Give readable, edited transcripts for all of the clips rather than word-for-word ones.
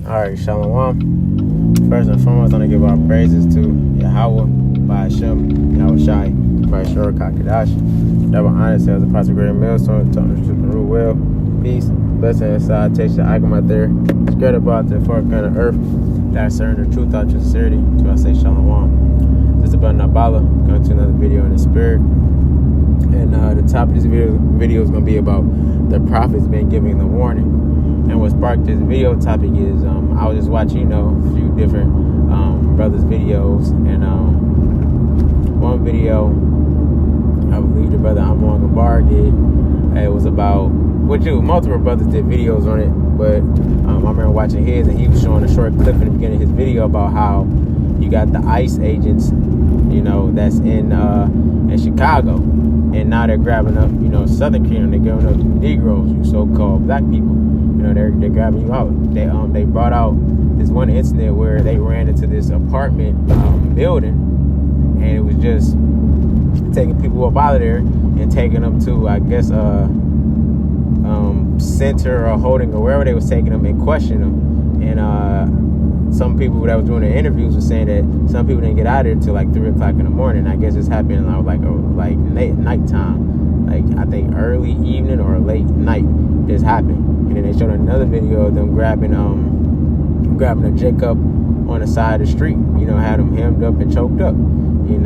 Alright, Shalom. First and foremost, I want to give our praises to Yahweh, by Hashem, Yahweh Shai, by Shor Kakadash. Double honor sales, the Pastor Great Millstone, Tony Rule Well, peace, blessing and salutation. I come out there, scared about the fourth kind of earth, that I surrender truth out to sincerity, to I say Shalom. Just about Nabala, going to another video in the spirit. And the top of this video is going to be about the prophets been giving the warning. And what sparked this video topic is I was just watching, a few different brothers' videos, and one video I believe the brother Amon Gabar did. It was about multiple brothers did videos on it, but I remember watching his, and he was showing a short clip in the beginning of his video about how you got the ICE agents, that's in Chicago, and now they're grabbing up, Southern Kingdom. They're grabbing up Negroes, you so-called black people. They're grabbing you out. They brought out this one incident where they ran into this apartment building, and it was just taking people up out of there and taking them to, I guess, center or holding or wherever they was taking them and questioning them. And some people that was doing the interviews were saying that some people didn't get out of there until like 3 o'clock in the morning. I guess this happened like nighttime, like I think early evening or late night. This happened. And then they showed another video of them grabbing a Jacob on the side of the street, had him hemmed up and choked up, and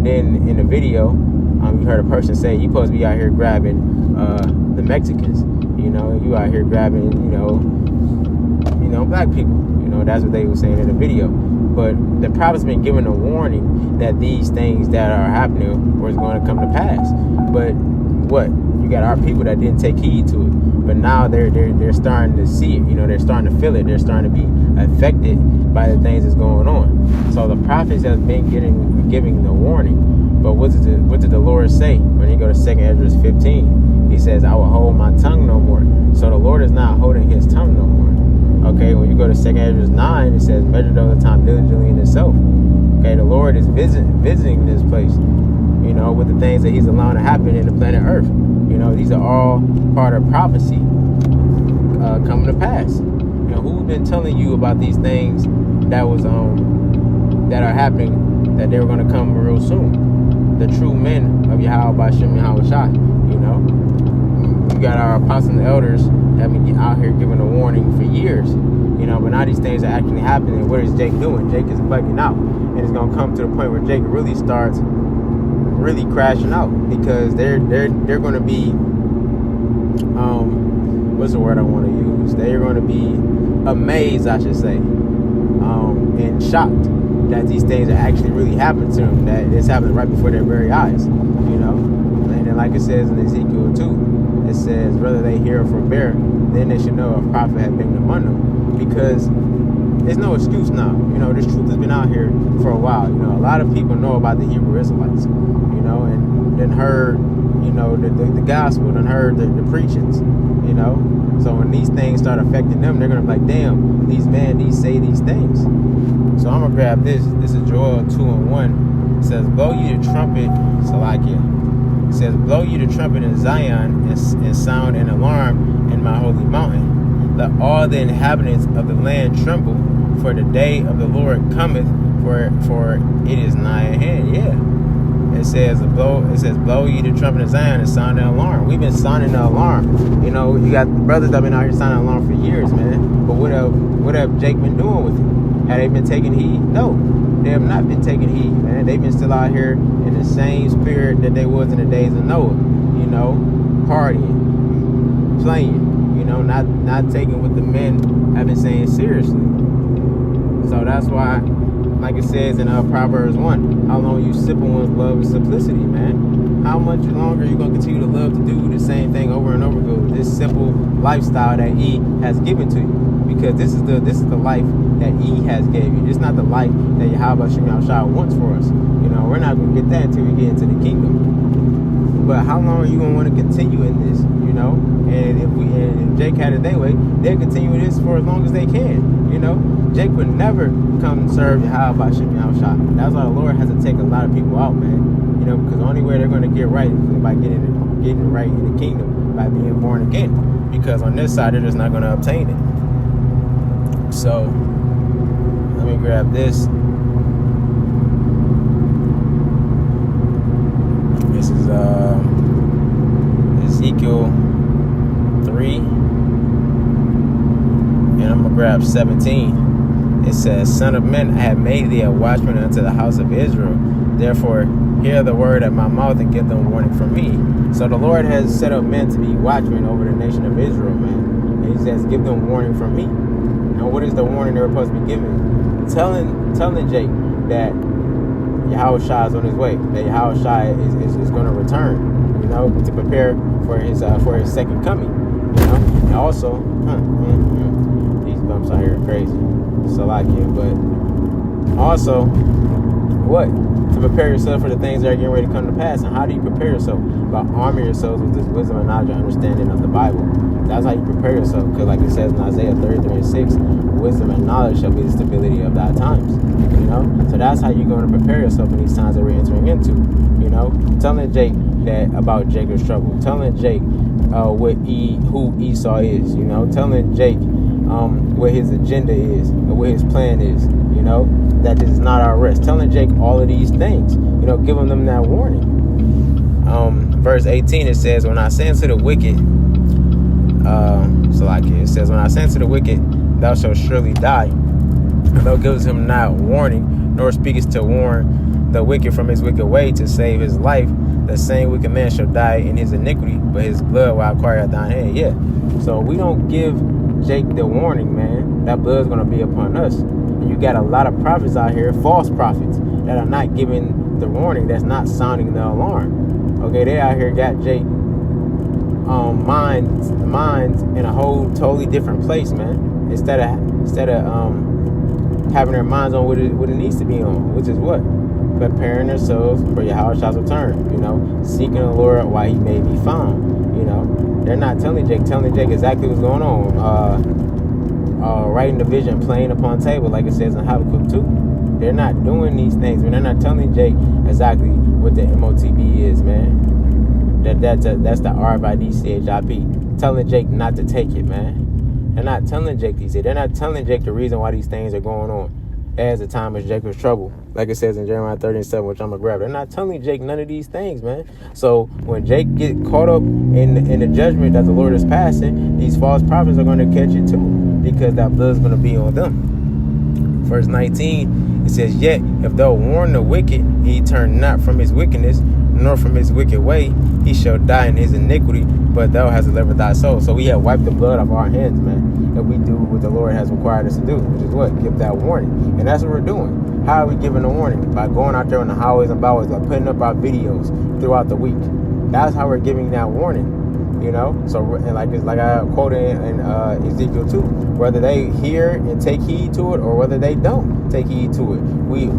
then in the video, you heard a person say, you supposed to be out here grabbing the Mexicans, you out here grabbing, black people, that's what they were saying in the video. But the prophet's been given a warning that these things that are happening was going to come to pass. But what? You got our people that didn't take heed to it. But now they're starting to see it, they're starting to feel it, they're starting to be affected by the things that's going on. So the prophets have been giving the warning. But what did the Lord say when you go to 2 Esdras 15? He says, I will hold my tongue no more. So the Lord is not holding his tongue no more. Okay, when you go to 2 Esdras 9, it says, measure the time diligently in itself. Okay, the Lord is visiting this place, with the things that he's allowing to happen in the planet Earth. These are all part of prophecy coming to pass. Who's been telling you about these things that was that are happening, that they were going to come real soon? The true men of Yahweh B'Shem Yahweh Shai. You got our apostles and elders that been out here giving a warning for years. But now these things are actually happening. What is Jake doing? Jake is bugging out, and it's going to come to the point where Jake really starts crashing out, because they're going to be what's the word I want to use? They're going to be amazed, I should say, and shocked that these things are actually really happening to them, that it's happening right before their very eyes, And then, like it says in Ezekiel 2, it says, whether they hear or forbear, then they should know a prophet had been among them, because there's no excuse now. This truth has been out here for a while. A lot of people know about the Hebrew Israelites, and then heard, the gospel, and heard the preachings, So when these things start affecting them, they're going to be like, damn, these say these things. So I'm going to grab this. This is Joel 2:1. It says, blow you the trumpet, Salakia. It says, blow you the trumpet in Zion and sound an alarm in my holy mountain. Let all the inhabitants of the land tremble, for the day of the Lord cometh, for it is nigh at hand. Yeah. It says blow ye the trumpet in Zion and sound the alarm. We've been sounding the alarm. You got brothers that have been out here sounding the alarm for years, man. But what have Jake been doing with it? Have they been taking heed? No. They have not been taking heed, man. They've been still out here in the same spirit that they was in the days of Noah. Partying, playing, not taking what the men have been saying seriously. So that's why, like it says in Proverbs 1, how long you sip on one's love and simplicity, man? How much longer are you going to continue to love to do the same thing over and over again? This simple lifestyle that he has given to you. Because this is the life that he has gave you. It's not the life that Yahweh B'Shem Shai wants for us. We're not going to get that until we get into the kingdom. But how long are you going to want to continue in this? And if Jake had it their way, they'll continue this for as long as they can. Jake would never come serve Yahweh B'Shem Yahweh Shai. That's why the Lord has to take a lot of people out, man. Because the only way they're going to get right is by getting right in the kingdom, by being born again. Because on this side, they're just not going to obtain it. So let me grab this. This is Ezekiel 3, and I'm gonna grab 17. It says, "Son of man, I have made thee a watchman unto the house of Israel. Therefore, hear the word at my mouth and give them warning from me." So the Lord has set up men to be watchmen over the nation of Israel, man. And he says, give them warning from me. And what is the warning they're supposed to be giving? Telling Jake that Yahushua is on his way, that Yahushua is going to return, to prepare for his second coming, And also, these bumps out here are crazy. Salakia, but also, what? To prepare yourself for the things that are getting ready to come to pass. And how do you prepare yourself? By arming yourselves with this wisdom and knowledge and understanding of the Bible. That's how you prepare yourself. Because like it says in Isaiah 33:6, wisdom and knowledge shall be the stability of thy times. So that's how you're going to prepare yourself in these times that we're entering into. Telling Jake that about Jacob's trouble. Telling Jake who Esau is. Telling Jake what his agenda is and what his plan is. That this is not our rest. Telling Jake all of these things. Giving them that warning. Verse 18, it says, "When I say unto the wicked," it says, "When I say unto the wicked, thou shalt surely die. And thou givest him not warning, nor speakest to warn the wicked from his wicked way to save his life. The same wicked man shall die in his iniquity, but his blood will I acquire at thine hand." Yeah. So we don't give Jake the warning, man. That blood is going to be upon us. And you got a lot of prophets out here, false prophets, that are not giving the warning, that's not sounding the alarm. Okay, they out here got Jake minds in a whole totally different place, man. Instead of having their minds on what it needs to be on, which is what? Preparing themselves for Yahushua's return, seeking the Lord while he may be found, They're not telling Jake exactly what's going on. Writing the vision, playing upon table, like it says in Habakkuk 2. They're not doing these things, man. They're not telling Jake exactly what the MOTB is, man. That's the RFID telling Jake not to take it, man. They're not telling Jake these things. They're not telling Jake the reason why these things are going on as the time of Jacob's trouble, like it says in Jeremiah 30:7, which I'm gonna grab. They're not telling Jake none of these things, man. So when Jake get caught up in the judgment that the Lord is passing, these false prophets are going to catch it too, because that blood is going to be on them. Verse 19, it says, "Yet if thou warn the wicked, he turn not from his wickedness, nor from his wicked way, he shall die in his iniquity, but thou hast delivered thy soul." So we have wiped the blood off our hands, man, if we do what the Lord has required us to do, which is what? Give that warning. And that's what we're doing. How are we giving a warning? By going out there on the highways and byways, by putting up our videos throughout the week. That's how we're giving that warning. So and like I quoted in Ezekiel 2, whether they hear and take heed to it or whether they don't take heed to it, we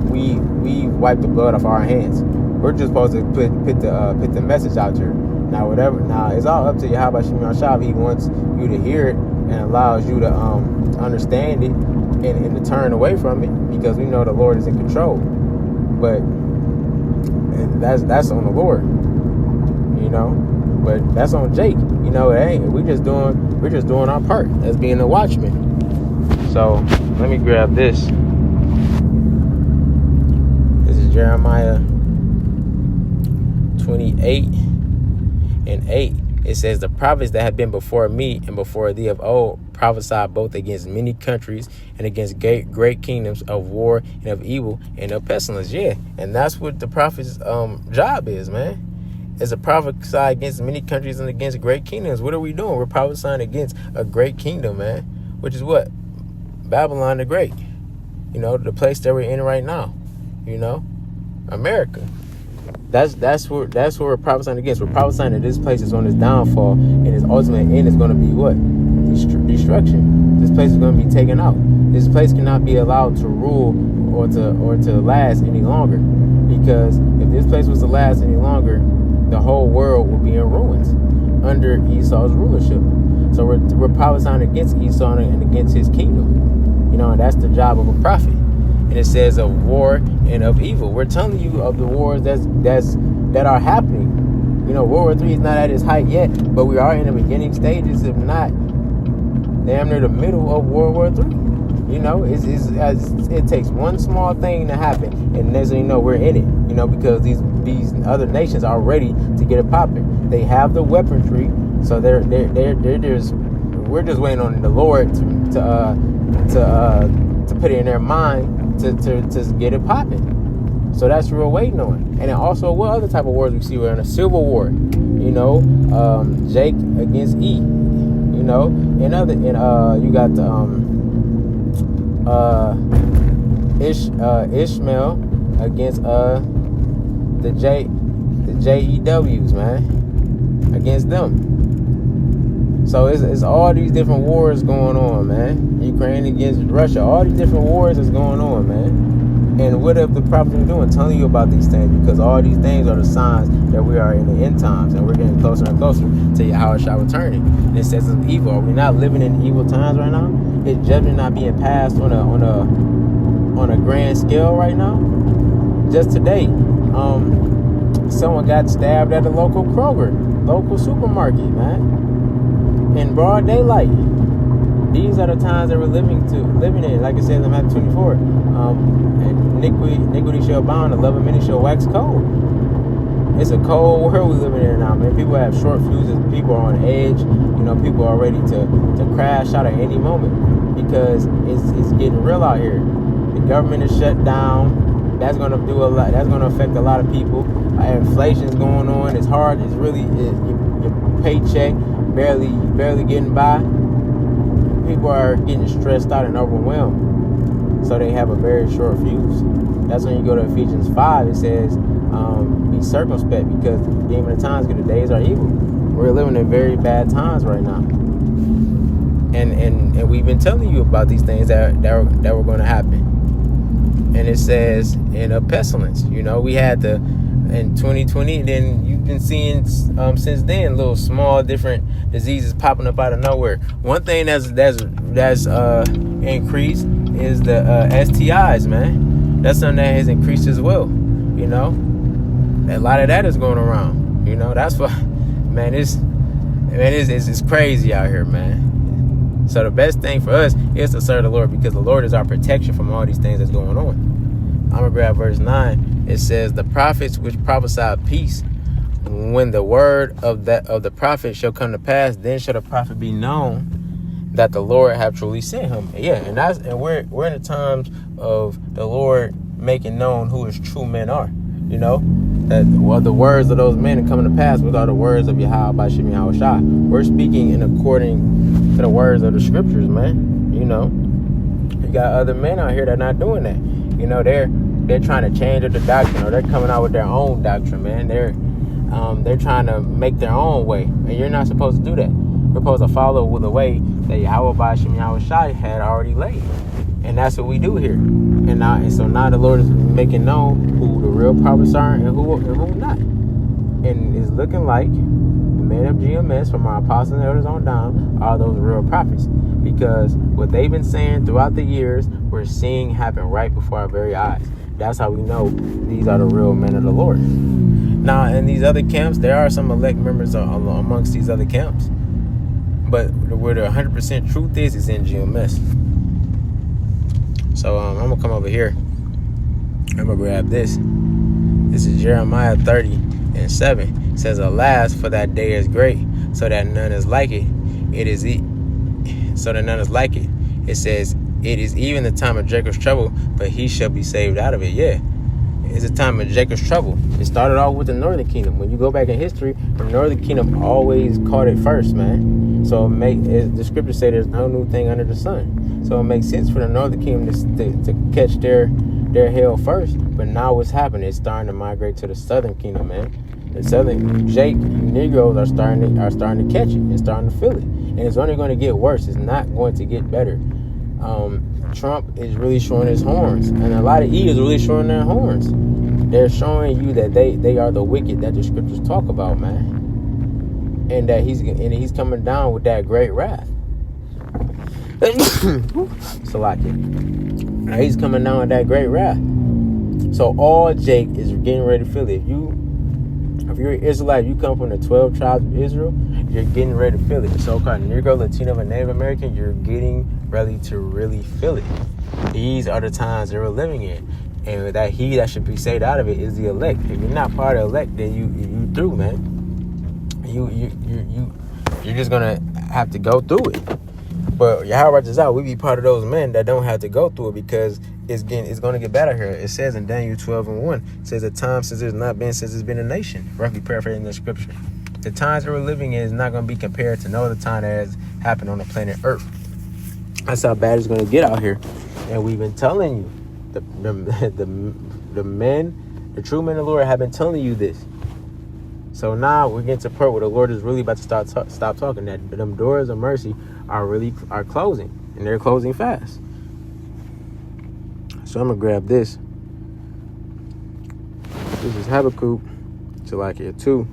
wipe the blood off our hands. We're just supposed to put the message out there. Now it's all up to Yahweh Shemiyah Shab. He wants you to hear it and allows you to understand it and to turn away from it, because we know the Lord is in control. But that's on the Lord, But that's on Jake. We're just doing our part as being a watchman. So let me grab this. This is Jeremiah 28:8. It says, "The prophets that have been before me and before thee of old prophesied both against many countries and against great kingdoms, of war and of evil and of pestilence." Yeah, and that's what the prophet's job is, man. Is to prophesy against many countries and against great kingdoms. What are we doing? We're prophesying against a great kingdom, man. Which is what? Babylon the Great. The place that we're in right now. America. That's what we're prophesying against. We're prophesying that this place is on its downfall, and its ultimate end is going to be what? Destruction. This place is going to be taken out. This place cannot be allowed to rule or to last any longer, because if this place was to last any longer, the whole world will be in ruins under Esau's rulership. So we're prophesying against Esau and against his kingdom. And that's the job of a prophet. And it says of war and of evil. We're telling you of the wars that are happening. World War III is not at its height yet, but we are in the beginning stages, if not damn near the middle of World War III. You know, it takes one small thing to happen, and next thing you know, we're in it. You know, because these other nations are ready to get it popping. They have the weaponry, so they're just, we're just waiting on the Lord to put it in their mind to get it popping. So that's what we're waiting on. And then also, what other type of wars we see? We're in a civil war. You know, Jake against E. You know, you got the Ishmael against the JEWs, man, against them. So it's all these different wars going on, man. Ukraine against Russia, all these different wars is going on, man. And what have the prophets been doing? Telling you about these things, because all these things are the signs that we are in the end times, and we're getting closer and closer to Yahushua returning. And it says it's evil. Are we not living in evil times right now? Is judgment not being passed on a grand scale right now? Just today, someone got stabbed at the local Kroger, local supermarket, man, in broad daylight. These are the times that we're living in. Like I said in Matthew 24, and iniquity shall abound, and love of many shall wax cold. It's a cold world we living in now, man. People have short fuses. People are on edge. You know, people are ready to crash out at any moment, because it's getting real out here. The government is shut down. That's going to do a lot. That's going to affect a lot of people. Inflation's going on. It's hard. It's really your paycheck barely getting by. People are getting stressed out and overwhelmed, so they have a very short fuse. That's when you go to Ephesians 5. It says, be circumspect, because the end of the times, because the days are evil. We're living in very bad times right now, and we've been telling you about these things that were going to happen. And it says in a pestilence. You know, we had in 2020, then you've been seeing since then little small different diseases popping up out of nowhere. One thing that's increased is the STIs, man. That's something that has increased as well. You know, a lot of that is going around. You know, that's why, man, it's crazy out here, man. So the best thing for us is to serve the Lord, because the Lord is our protection from all these things that's going on. I'm gonna grab verse 9. It says, the prophets which prophesy peace, when the word of the prophet shall come to pass, then shall the prophet be known that the Lord have truly sent him. Yeah, and we're in the times of the Lord making known who his true men are. You know, that the words of those men are coming to pass with all the words of Yahweh by Shem Yahushua. We're speaking in according to the words of the scriptures, man. You know, you got other men out here that are not doing that. You know, they're trying to change the doctrine, or they're coming out with their own doctrine, man. They're trying to make their own way, and you're not supposed to do that. You're supposed to follow with the way that Yahweh by Shem Yahushua had already laid, and that's what we do here. And so now the Lord is making known who the real prophets are and who not. And it's looking like the men of GMS, from our apostles and elders on down, are those real prophets, because what they've been saying throughout the years, we're seeing happen right before our very eyes. That's how we know these are the real men of the Lord. Now, in these other camps, there are some elect members amongst these other camps, but where the 100% truth is in GMS. So I'm gonna come over here. I'm gonna grab this. This is Jeremiah 30:7. It says, alas, for that day is great, so that none is like it. So that none is like it. It says, it is even the time of Jacob's trouble, but he shall be saved out of it. Yeah, it's a time of Jacob's trouble. It started off with the northern kingdom. When you go back in history, the northern kingdom always caught it first, man. So the scriptures say there's no new thing under the sun. So it makes sense for the northern kingdom to catch their hell first. But now what's happening? It's starting to migrate to the southern kingdom, man. The southern you Negroes are starting to catch it and starting to feel it, and it's only going to get worse. It's not going to get better. Trump is really showing his horns, and a lot of E is really showing their horns. They're showing you that they are the wicked that the scriptures talk about, man, and that he's coming down with that great wrath. Salakia. Now he's coming down with that great wrath. So all Jake is getting ready to feel it. If you're an Israelite, you come from the 12 tribes of Israel, You're getting ready to feel it. So-called Negro, Latino, and Native American, you're getting ready to really feel it. These are the times that we're living in. And that he that should be saved out of it is the elect. If you're not part of the elect, then you through, man. You're just gonna have to go through it. But Yahweh is out. We be part of those men that don't have to go through it, because it's gonna get better here. It says in Daniel 12:1, it says the time since there's been a nation. Roughly paraphrasing the scripture. The times that we're living in is not gonna be compared to no other time that has happened on the planet Earth. That's how bad it's gonna get out here. And we've been telling you, the true men of the Lord have been telling you this. So now we're getting to the part where the Lord is really about to stop talking. That them doors of mercy are closing, and they're closing fast. So I'm gonna grab this. This is Habakkuk, Salakia 2,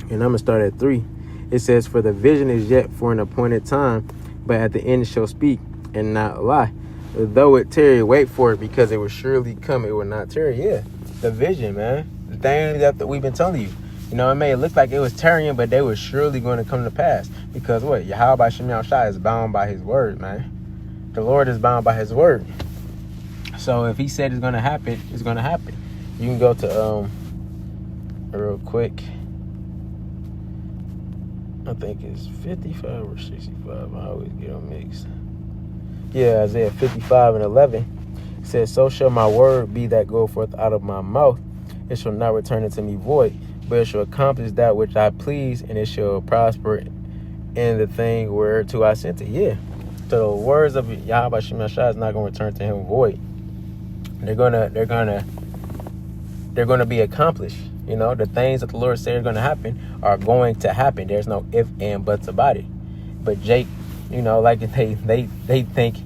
and I'm gonna start at 3. It says, "For the vision is yet for an appointed time, but at the end shall speak and not lie. Though it tarry, wait for it, because it will surely come. It will not tarry." Yeah, the vision, man. The thing that we've been telling you. You know, it may look like it was tarrying, but they were surely going to come to pass. Because what? Yahweh Ba'Shem Yahushua is bound by his word, man. The Lord is bound by his word. So if he said it's going to happen, it's going to happen. You can go to, real quick. I think it's 55 or 65. I always get them mixed. Yeah, Isaiah 55:11. It says, "So shall my word be that go forth out of my mouth. It shall not return unto me void, but it shall accomplish that which I please, and it shall prosper in the thing whereto I sent it." Yeah. So the words of Yahweh Shem Yahshua is not going to return to him void. They're gonna be accomplished. You know, the things that the Lord said are going to happen are going to happen. There's no if and buts about it. But Jake, you know, like they think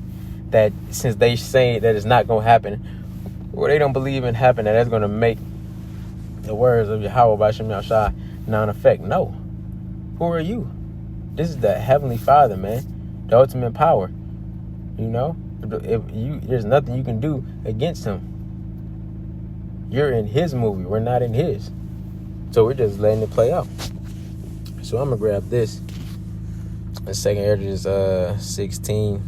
that since they say that it's not going to happen, or they don't believe in happening, that that's going to make the words of Yahweh Ba'Shem Yahushua non-effect. No. Who are you? This is the Heavenly Father, man. The ultimate power. You know? There's nothing you can do against him. You're in his movie. We're not in his. So we're just letting it play out. So I'm going to grab this. The second Esdras 16.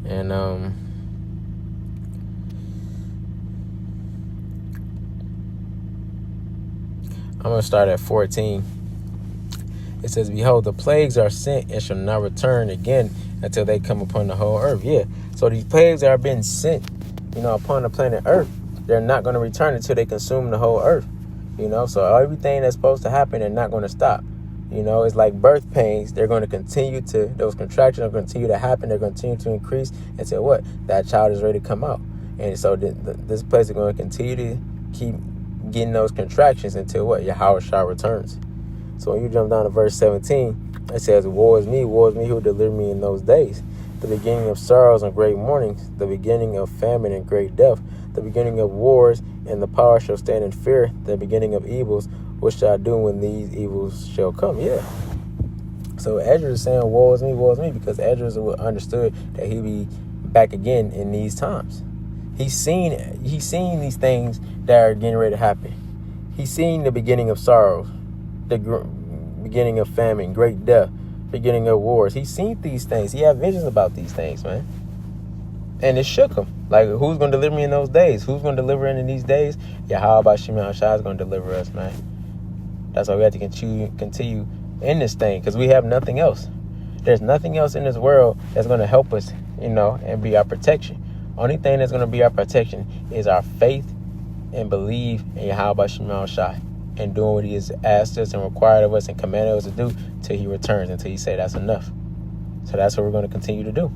And I'm going to start at 14. It says, "Behold, the plagues are sent and shall not return again until they come upon the whole earth." Yeah. So these plagues that are being sent, you know, upon the planet Earth, they're not going to return until they consume the whole earth. You know, so everything that's supposed to happen, they're not going to stop. You know, it's like birth pains. They're going to continue to, those contractions are going to continue to happen. They're going to continue to increase until what? That child is ready to come out. And so this place is going to continue to keep getting those contractions until what? Yahushua returns. So when you jump down to verse 17, it says, woe is me who delivered me in those days. The beginning of sorrows and great mournings, the beginning of famine and great death, the beginning of wars, and the power shall stand in fear, the beginning of evils, what shall I do when these evils shall come? Yeah. So Esdras is saying, woe is me, because Esdras understood that he'd be back again in these times. He's seen these things that are getting ready to happen. He's seen the beginning of sorrows, the beginning of famine, great death, beginning of wars. He's seen these things. He had visions about these things, man. And it shook him. Like, who's going to deliver me in those days? Who's going to deliver in these days? Yahweh Ba'Shem Yahushua is going to deliver us, man. That's why we have to continue in this thing, because we have nothing else. There's nothing else in this world that's going to help us, you know, and be our protection. Only thing that's going to be our protection is our faith and belief in Yahweh Ba'Shem Yahushua and doing what he has asked us and required of us and commanded us to do till he returns, until he say that's enough. So that's what we're going to continue to do.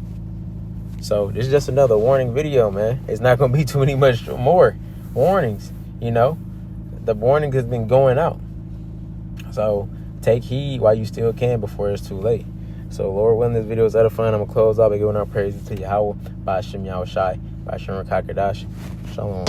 So this is just another warning video, man. It's not going to be too many much more warnings, you know. The warning has been going out. So take heed while you still can before it's too late. So Lord willing, this video is edifying. I'm going to close out by giving our praises to Yahweh Ba'Shem Yahushua, Ba'Shem Rakakadash. Shalom.